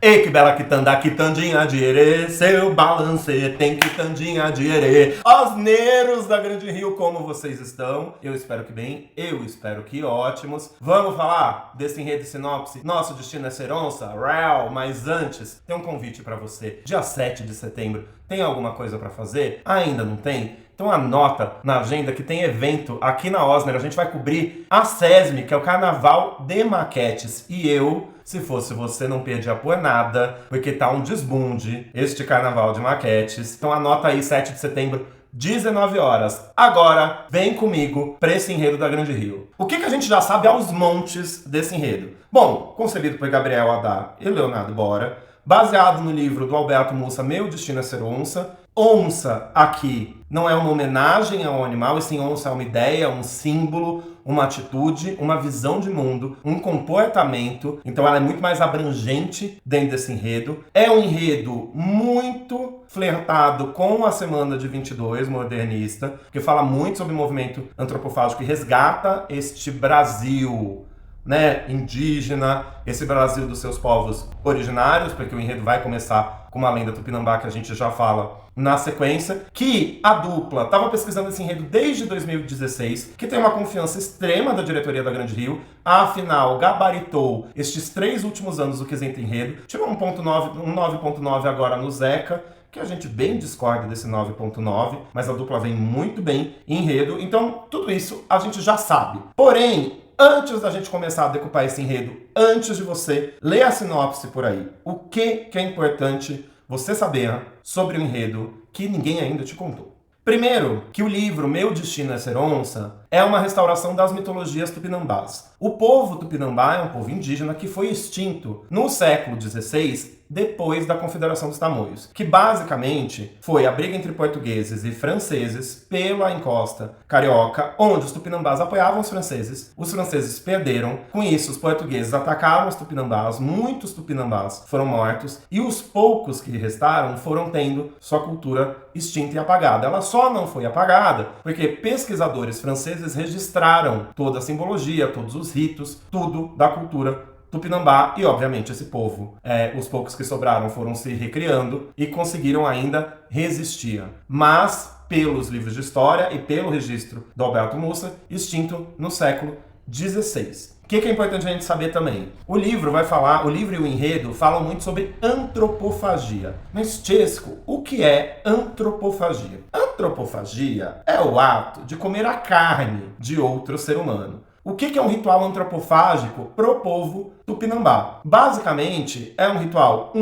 Ei, que bela quitanda, quitandinha de erê, seu balancê tem quitandinha de erê. Osneiros da Grande Rio, como vocês estão? Eu espero que bem, eu espero que ótimos. Vamos falar desse enredo e sinopse? Nosso destino é ser onça? Real, mas antes, tem um convite pra você. Dia 7 de setembro, tem alguma coisa pra fazer? Ainda não tem? Então anota na agenda que tem evento aqui na Osner. A gente vai cobrir a SESM, que é o Carnaval de Maquetes. E eu, se fosse você, não perdia por nada, porque tá um desbunde este Carnaval de Maquetes. Então anota aí, 7 de setembro, 19 horas. Agora, vem comigo para esse enredo da Grande Rio. O que a gente já sabe aos montes desse enredo? Bom, concebido por Gabriel Haddad e Leonardo Bora, baseado no livro do Alberto Mussa, Meu Destino é Ser Onça. Onça aqui não é uma homenagem ao animal, e sim onça é uma ideia, um símbolo, uma atitude, uma visão de mundo, um comportamento. Então ela é muito mais abrangente dentro desse enredo. É um enredo muito flertado com a Semana de 22, modernista, que fala muito sobre o movimento antropofágico e resgata este Brasil, né, indígena, esse Brasil dos seus povos originários, porque o enredo vai começar com uma lenda tupinambá que a gente já fala na sequência, que a dupla estava pesquisando esse enredo desde 2016, que tem uma confiança extrema da diretoria da Grande Rio, afinal gabaritou estes 3 últimos anos do quesito enredo, tirou um 9.9 agora no Zeca, que a gente bem discorda desse 9.9, mas a dupla vem muito bem em enredo, então tudo isso a gente já sabe. Porém, antes da gente começar a decupar esse enredo, antes de você ler a sinopse por aí, o que é importante você saber sobre o enredo que ninguém ainda te contou? Primeiro, que o livro Meu Destino é Ser Onça é uma restauração das mitologias tupinambás. O povo tupinambá é um povo indígena que foi extinto no século XVI, depois da Confederação dos Tamoios, que basicamente foi a briga entre portugueses e franceses pela encosta carioca, onde os tupinambás apoiavam os franceses perderam, com isso os portugueses atacaram os tupinambás, muitos tupinambás foram mortos, e os poucos que restaram foram tendo sua cultura extinta e apagada. Ela só não foi apagada porque pesquisadores franceses registraram toda a simbologia, todos os ritos, tudo da cultura tupinambá, e obviamente esse povo, os poucos que sobraram foram se recriando e conseguiram ainda resistir. Mas, pelos livros de história e pelo registro do Alberto Mussa, extinto no século XVI. O que é importante a gente saber também? O livro e o enredo falam muito sobre antropofagia. Mas, Chesco, o que é antropofagia? Antropofagia é o ato de comer a carne de outro ser humano. O que é um ritual antropofágico pro povo tupinambá? Basicamente, é um ritual,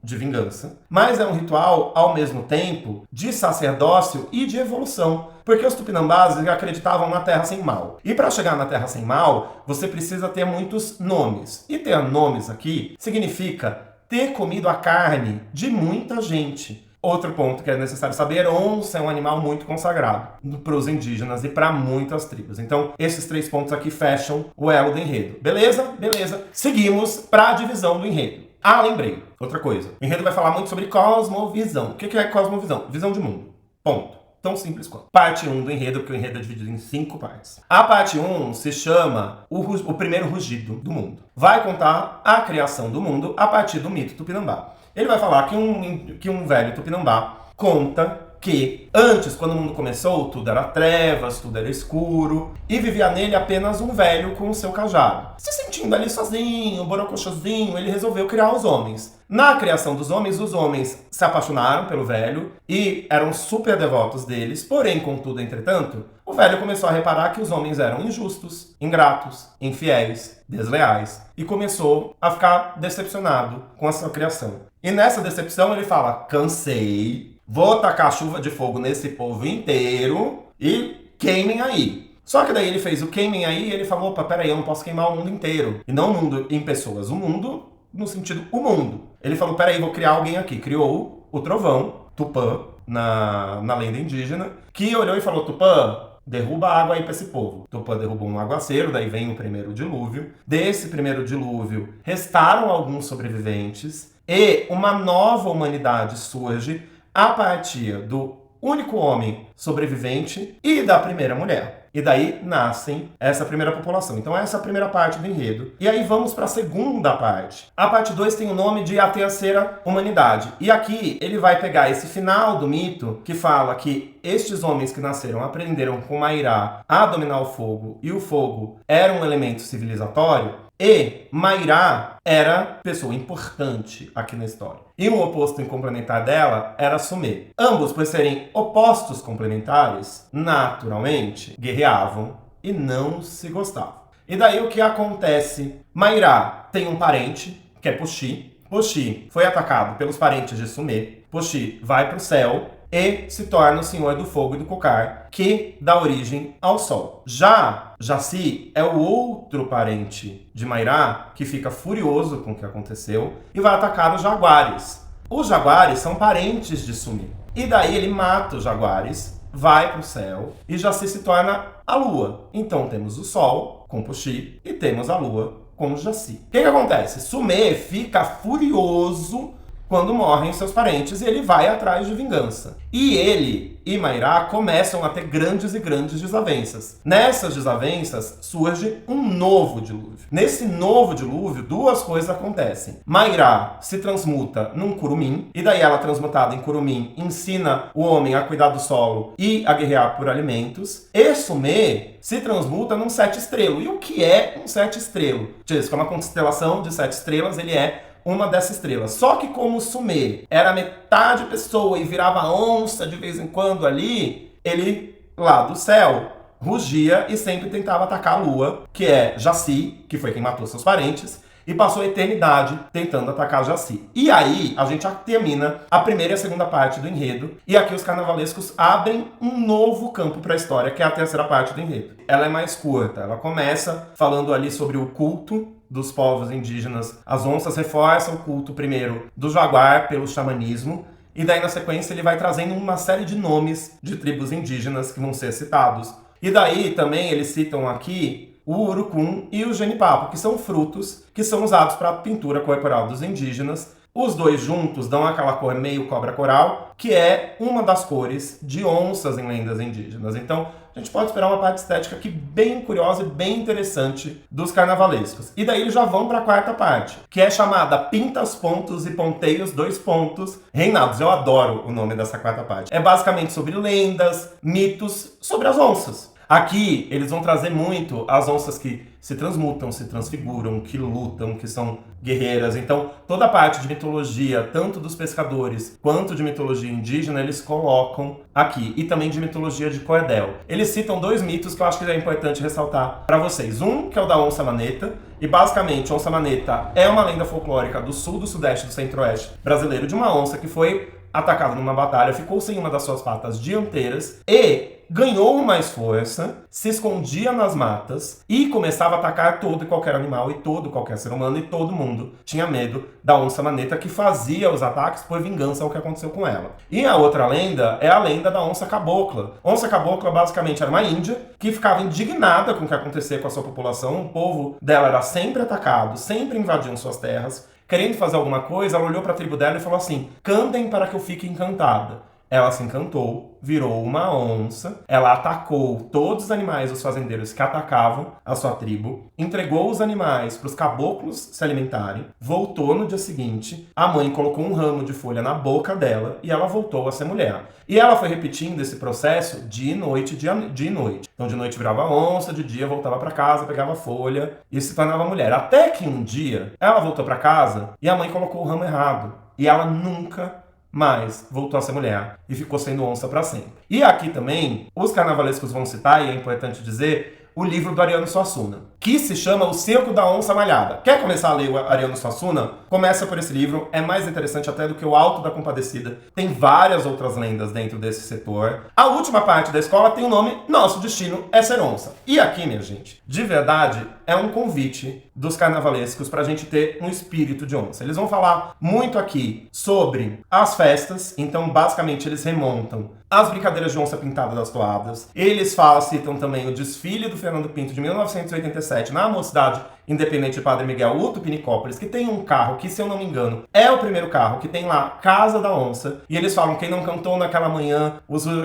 de vingança, mas é um ritual, ao mesmo tempo, de sacerdócio e de evolução. Porque os tupinambás acreditavam na Terra Sem Mal. E para chegar na Terra Sem Mal, você precisa ter muitos nomes. E ter nomes aqui significa ter comido a carne de muita gente. Outro ponto que é necessário saber, onça é um animal muito consagrado para os indígenas e para muitas tribos. Então, esses 3 pontos aqui fecham o elo do enredo. Beleza? Beleza. Seguimos para a divisão do enredo. Ah, lembrei. Outra coisa. O enredo vai falar muito sobre cosmovisão. O que é cosmovisão? Visão de mundo. Ponto. Tão simples quanto. Parte 1 do enredo, porque o enredo é dividido em 5 partes. A parte 1 se chama o primeiro rugido do mundo. Vai contar a criação do mundo a partir do mito tupinambá. Ele vai falar que um velho tupinambá conta que antes, quando o mundo começou, tudo era trevas, tudo era escuro, e vivia nele apenas um velho com o seu cajado. Se sentindo ali sozinho, borocochosinho, ele resolveu criar os homens. Na criação dos homens, os homens se apaixonaram pelo velho e eram super devotos deles, porém, contudo, entretanto, o velho começou a reparar que os homens eram injustos, ingratos, infiéis, desleais, e começou a ficar decepcionado com a sua criação. E nessa decepção ele fala, cansei, vou tacar chuva de fogo nesse povo inteiro e queimem aí. Só que daí ele fez o queimem aí e ele falou, opa, peraí, eu não posso queimar o mundo inteiro. E não o mundo em pessoas, o mundo no sentido o mundo. Ele falou, peraí, vou criar alguém aqui. Criou o trovão, Tupã, na lenda indígena, que olhou e falou, Tupã, derruba água aí pra esse povo. Tupã derrubou um aguaceiro, daí vem o primeiro dilúvio. Desse primeiro dilúvio, restaram alguns sobreviventes e uma nova humanidade surge a partir do único homem sobrevivente e da primeira mulher. E daí nascem essa primeira população. Então essa é a primeira parte do enredo. E aí vamos para a segunda parte. A parte 2 tem o nome de A Terceira Humanidade. E aqui ele vai pegar esse final do mito que fala que estes homens que nasceram aprenderam com Mairá a dominar o fogo, e o fogo era um elemento civilizatório, e Mairá era pessoa importante aqui na história. E um oposto complementar dela era Sumê. Ambos, por serem opostos complementares, naturalmente guerreavam e não se gostavam. E daí o que acontece? Mairá tem um parente, que é Puxi. Puxi foi atacado pelos parentes de Sumê. Puxi vai para o céu e se torna o Senhor do Fogo e do Cocar, que dá origem ao Sol. Já Jaci é o outro parente de Mairá, que fica furioso com o que aconteceu e vai atacar os Jaguares. Os Jaguares são parentes de Sumê. E daí ele mata os Jaguares, vai para o céu e Jaci se torna a Lua. Então temos o Sol com Puxi e temos a Lua com Jaci. O que acontece? Sumê fica furioso quando morrem seus parentes, e ele vai atrás de vingança. E ele e Mairá começam a ter grandes e grandes desavenças. Nessas desavenças surge um novo dilúvio. Nesse novo dilúvio, duas coisas acontecem. Mairá se transmuta num curumim, e daí ela, transmutada em curumim, ensina o homem a cuidar do solo e a guerrear por alimentos. E Sumê se transmuta num sete estrelo. E o que é um sete estrelo? Diz que é uma constelação de 7 estrelas, ele é uma dessas estrelas. Só que como Sumê era metade pessoa e virava onça de vez em quando ali, ele, lá do céu, rugia e sempre tentava atacar a Lua, que é Jaci, que foi quem matou seus parentes, e passou a eternidade tentando atacar Jaci. E aí, a gente termina a primeira e a segunda parte do enredo, e aqui os carnavalescos abrem um novo campo para a história, que é a terceira parte do enredo. Ela é mais curta, ela começa falando ali sobre o culto dos povos indígenas. As onças reforçam o culto primeiro do jaguar pelo xamanismo, e daí na sequência ele vai trazendo uma série de nomes de tribos indígenas que vão ser citados. E daí também eles citam aqui o urucum e o genipapo, que são frutos que são usados para a pintura corporal dos indígenas. Os dois juntos dão aquela cor meio cobra coral, que é uma das cores de onças em lendas indígenas. Então, a gente pode esperar uma parte estética aqui bem curiosa e bem interessante dos carnavalescos. E daí eles já vão para a quarta parte, que é chamada Pintas, Pontos e Ponteios, 2 pontos, Reinados. Eu adoro o nome dessa quarta parte. É basicamente sobre lendas, mitos, sobre as onças. Aqui eles vão trazer muito as onças que se transmutam, se transfiguram, que lutam, que são guerreiras. Então, toda a parte de mitologia, tanto dos pescadores quanto de mitologia indígena, eles colocam aqui. E também de mitologia de cordel. Eles citam 2 mitos que eu acho que é importante ressaltar para vocês. Um, que é o da onça maneta. E basicamente, a onça maneta é uma lenda folclórica do sul, do sudeste, do centro-oeste brasileiro, de uma onça que foi atacada numa batalha, ficou sem uma das suas patas dianteiras e ganhou mais força, se escondia nas matas e começava a atacar todo e qualquer animal e todo e qualquer ser humano, e todo mundo tinha medo da onça maneta, que fazia os ataques por vingança ao que aconteceu com ela. E a outra lenda é a lenda da onça cabocla. Onça cabocla basicamente era uma índia que ficava indignada com o que acontecia com a sua população. O povo dela era sempre atacado, sempre invadiam suas terras. Querendo fazer alguma coisa, ela olhou para a tribo dela e falou assim: cantem para que eu fique encantada. Ela se encantou, virou uma onça, ela atacou todos os animais dos fazendeiros que atacavam a sua tribo, entregou os animais para os caboclos se alimentarem, voltou no dia seguinte, a mãe colocou um ramo de folha na boca dela e ela voltou a ser mulher. E ela foi repetindo esse processo dia e noite, dia e noite. Então de noite virava onça, de dia voltava para casa, pegava folha e se tornava mulher. Até que um dia ela voltou para casa e a mãe colocou o ramo errado. E ela nunca mais voltou a ser mulher e ficou sendo onça para sempre. E aqui também, os carnavalescos vão citar, e é importante dizer, o livro do Ariano Suassuna, que se chama O Cerco da Onça Malhada. Quer começar a ler o Ariano Suassuna? Começa por esse livro, é mais interessante até do que o Alto da Compadecida. Tem várias outras lendas dentro desse setor. A última parte da escola tem o nome Nosso Destino é Ser Onça. E aqui, minha gente, de verdade, é um convite dos carnavalescos pra gente ter um espírito de onça. Eles vão falar muito aqui sobre as festas, então basicamente eles remontam as brincadeiras de onça pintada das toadas. Eles citam também o desfile do Fernando Pinto de 1987, 87, na Mocidade Independente de Padre Miguel, o Tupinicópolis, que tem um carro que, se eu não me engano, é o primeiro carro, que tem lá Casa da Onça, e eles falam quem não cantou naquela manhã,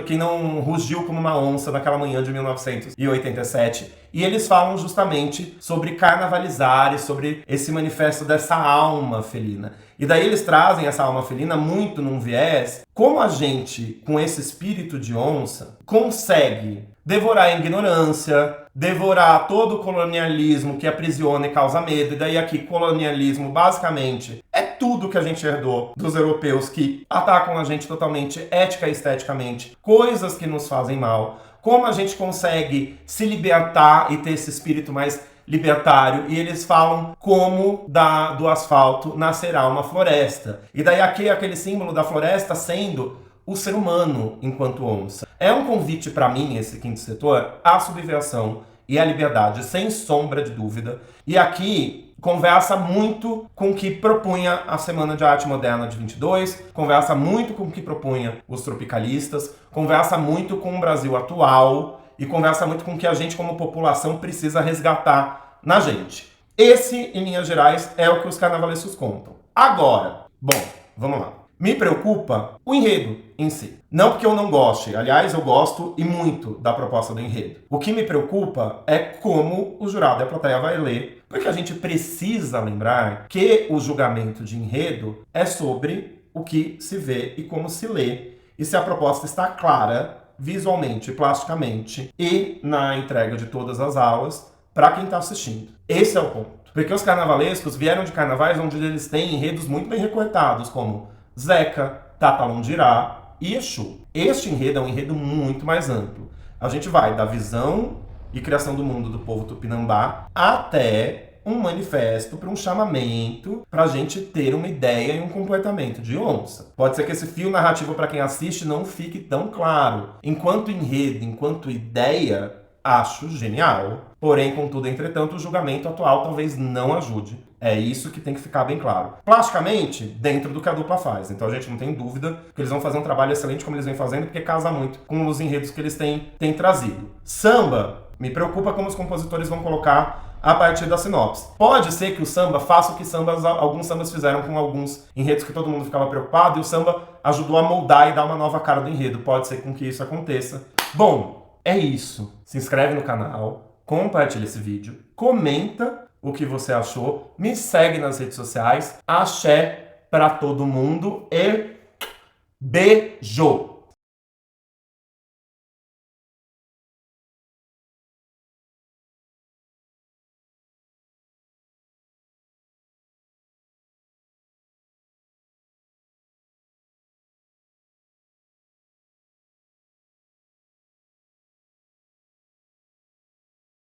quem não rugiu como uma onça naquela manhã de 1987, e eles falam justamente sobre carnavalizar e sobre esse manifesto dessa alma felina. E daí eles trazem essa alma felina muito num viés, como a gente, com esse espírito de onça, consegue devorar a ignorância, devorar todo o colonialismo que aprisiona e causa medo. E daí aqui, colonialismo, basicamente, é tudo que a gente herdou dos europeus que atacam a gente totalmente ética e esteticamente, coisas que nos fazem mal. Como a gente consegue se libertar e ter esse espírito mais libertário, e eles falam como do asfalto nascerá uma floresta. E daí aqui aquele símbolo da floresta sendo o ser humano enquanto onça. É um convite para mim, esse quinto setor, à subversão e à liberdade, sem sombra de dúvida. E aqui conversa muito com o que propunha a Semana de Arte Moderna de 22, conversa muito com o que propunha os tropicalistas, conversa muito com o Brasil atual e conversa muito com o que a gente, como população, precisa resgatar na gente. Esse, em linhas gerais, é o que os carnavalescos contam. Agora, bom, vamos lá. Me preocupa o enredo em si. Não porque eu não goste, aliás, eu gosto e muito da proposta do enredo. O que me preocupa é como o jurado e a plateia vai ler, porque a gente precisa lembrar que o julgamento de enredo é sobre o que se vê e como se lê, e se a proposta está clara visualmente, plasticamente e na entrega de todas as aulas para quem está assistindo. Esse é o ponto. Porque os carnavalescos vieram de carnavais onde eles têm enredos muito bem recortados, como Zeca, Tatalondirá e Exu. Este enredo é um enredo muito mais amplo. A gente vai da visão e criação do mundo do povo tupinambá até um manifesto para um chamamento para a gente ter uma ideia e um comportamento de onça. Pode ser que esse fio narrativo para quem assiste não fique tão claro. Enquanto enredo, enquanto ideia, acho genial. Porém, contudo, entretanto, o julgamento atual talvez não ajude. É isso que tem que ficar bem claro. Plasticamente, dentro do que a dupla faz. Então a gente não tem dúvida que eles vão fazer um trabalho excelente como eles vêm fazendo, porque casa muito com os enredos que eles têm trazido. Samba, me preocupa como os compositores vão colocar a partir da sinopse. Pode ser que o samba faça o que alguns sambas fizeram com alguns enredos que todo mundo ficava preocupado, e o samba ajudou a moldar e dar uma nova cara do enredo. Pode ser com que isso aconteça. Bom, é isso. Se inscreve no canal, compartilha esse vídeo, comenta o que você achou, me segue nas redes sociais, axé pra todo mundo e beijo!